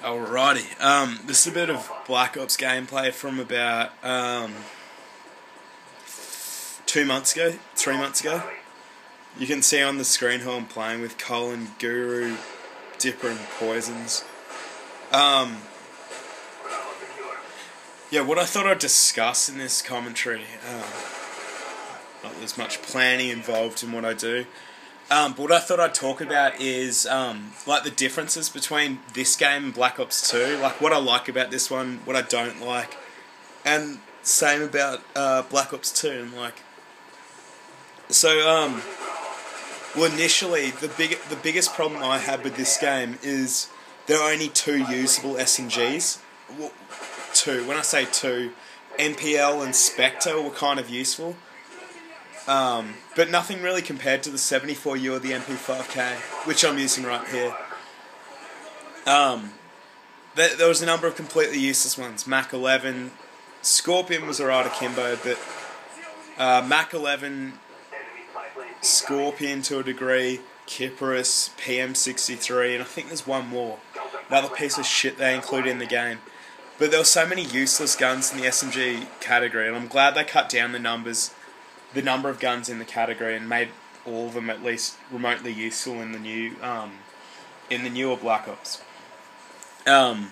Alrighty, this is a bit of Black Ops gameplay from about 2 months ago, 3 months ago. You can see on the screen who I'm playing with: Colin, Guru, Dipper and Poisons. Yeah, what I thought I'd discuss in this commentary, not there's much planning involved in what I do, but what I thought I'd talk about is like the differences between this game and Black Ops 2, like what I like about this one, what I don't like, and same about Black Ops 2. And like, so well, initially the biggest problem I had with this game is there are only 2 usable SMGs. Well, 2. When I say 2, MPL and Spectre were kind of useful. But nothing really compared to the 74U or the MP5K, which I'm using right here. There was a number of completely useless ones. Mach 11, Scorpion was alright akimbo, but Mach 11, Scorpion to a degree, Kypris, PM63, and I think there's one more. Another piece of shit they included in the game. But there were so many useless guns in the SMG category, and I'm glad they cut down the number of guns in the category and made all of them at least remotely useful in the newer Black Ops. And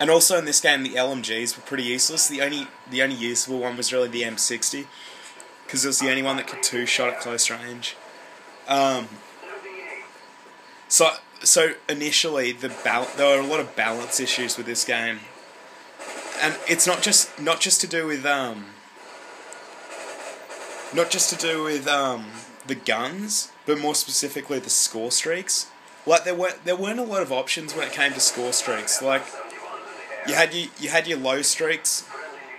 also in this game, the LMGs were pretty useless. The only usable one was really the M60, because it was the only one that could 2-shot at close range. So initially, there were a lot of balance issues with this game. And it's not just to do with the guns, but more specifically the score streaks. Like there weren't a lot of options when it came to score streaks. Like you had your low streaks,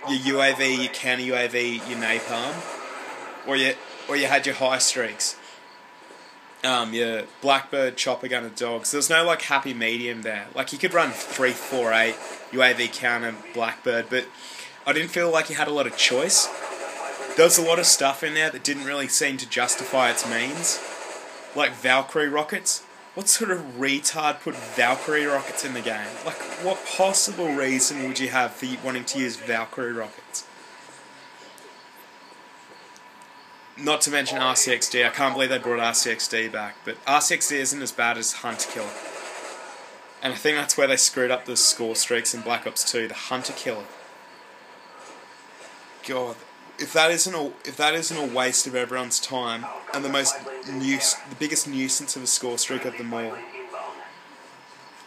your UAV, your counter UAV, your napalm, or you had your high streaks. Your Blackbird, chopper gun, and dogs. There was no like happy medium there. Like you could run 3-4-8 UAV counter Blackbird, but I didn't feel like you had a lot of choice. There was a lot of stuff in there that didn't really seem to justify its means, like Valkyrie rockets. What sort of retard put Valkyrie rockets in the game? Like, what possible reason would you have for wanting to use Valkyrie rockets? Not to mention RCXD. I can't believe they brought RCXD back, but RCXD isn't as bad as Hunter Killer. And I think that's where they screwed up the score streaks in Black Ops 2, the Hunter Killer. God, if that isn't a waste of everyone's time and the biggest nuisance of a score streak of them all.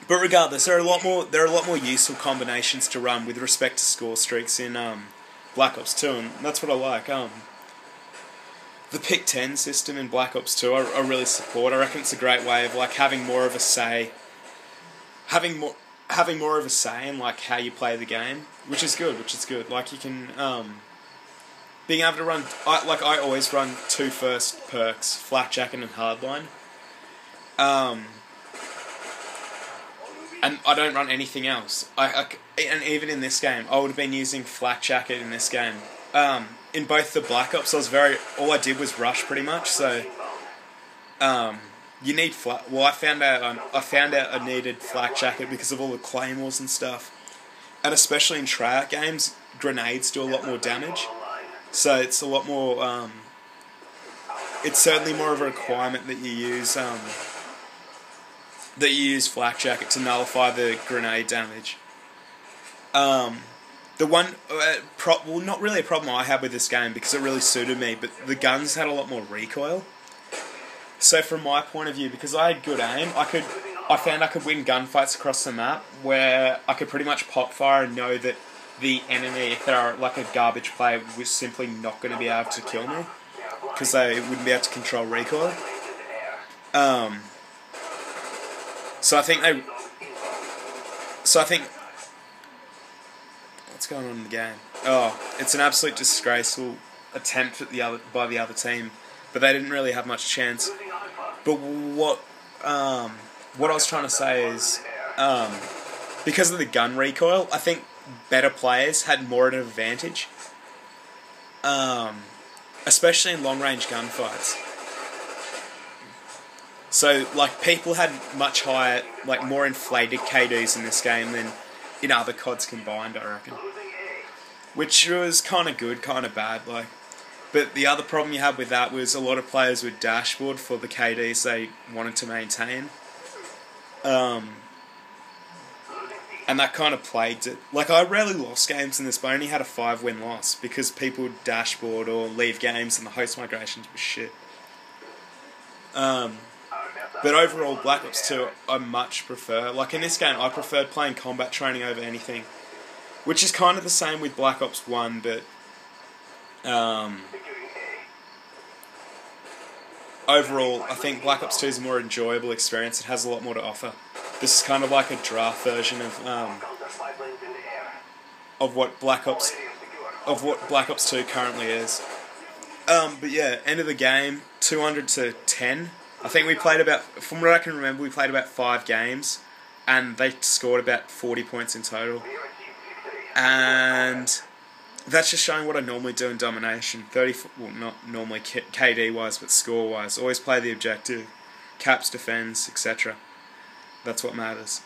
But regardless, there are a lot more useful combinations to run with respect to score streaks in Black Ops 2, and that's what I like. The pick 10 system in Black Ops 2 I really support. I reckon it's a great way of like having more of a say in like how you play the game, which is good. Like you can being able to run, I always run 2 first perks, Flak Jacket and Hardline. And I don't run anything else. And even in this game, I would have been using Flak Jacket in this game. In both the Black Ops, all I did was rush pretty much. So, you need flak. Well, I found out I needed Flak Jacket because of all the claymores and stuff, and especially in Treyarch games, grenades do a lot more damage. So it's a lot more. It's certainly more of a requirement that you use Flak Jacket to nullify the grenade damage. The one, well, not really a problem I had with this game because it really suited me, but the guns had a lot more recoil. So from my point of view, because I had good aim, I found I could win gunfights across the map where I could pretty much pop fire and know that the enemy, if they're like a garbage player, was simply not going to be able to kill me because they wouldn't be able to control recoil. So I think what's going on in the game? Oh, it's an absolute disgraceful attempt by the other team, but they didn't really have much chance. But what I was trying to say is, because of the gun recoil, I think better players had more of an advantage, especially in long-range gunfights. So, like, people had much higher, like, more inflated KDs in this game than in other CODs combined, I reckon. Which was kind of good, kind of bad, like. But the other problem you had with that was a lot of players would dashboard for the KDs they wanted to maintain. And that kind of plagued it. Like, I rarely lost games in this, but I only had a 5-win loss because people would dashboard or leave games and the host migrations were shit. But overall, Black Ops 2 I much prefer. Like, in this game, I preferred playing combat training over anything. Which is kind of the same with Black Ops 1, but overall, I think Black Ops 2 is a more enjoyable experience. It has a lot more to offer. This is kind of like a draft version of what Black Ops 2 currently is. But yeah, end of the game, 200 to 10. I think we played about, from what I can remember, we played about 5 games, and they scored about 40 points in total. And that's just showing what I normally do in domination. Well, not normally KD-wise, but score-wise. Always play the objective, caps, defends, etc. That's what matters.